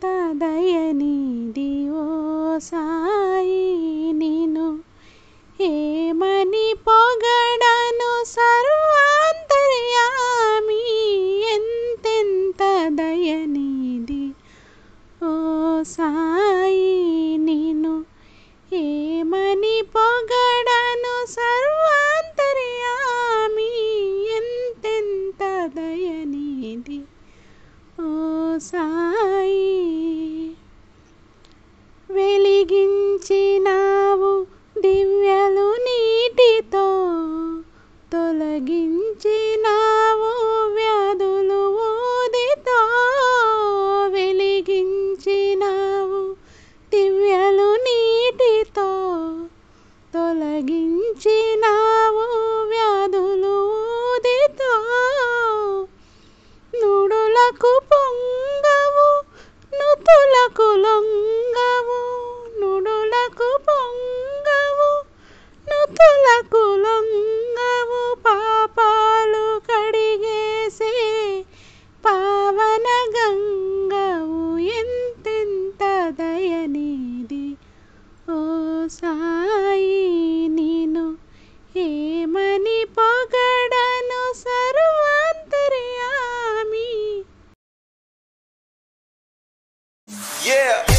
ఎంతెంత దయనీది ఓ సాయి నిను ఏమని పొగడను సర్వాంతర్యామి ఎంతెంత దయనీది ఓ సాయి నిను ఏమని పొగడను సర్వాంతర్యామి ఎంతెంత దయనీది ఓ సాయి వెలిగించినావు దివ్యలు నీటితో తొలగించినావు వ్యాధులు ఊదితో వెలిగించినావు దివ్యలు నీటితో తొలగించినావు వ్యాధులు ఊదితో నుడులకు పొంగవు నుతులకు లొంగవు నుడులకు పొంగవు నుతులకు లొంగవు పాపాలు కడిగేసే పావన గంగవు ఎంతెంత దయనీది ఓ సాయి నిను ఏమని పొగడను సర్వాంతర్యామి. Yeah.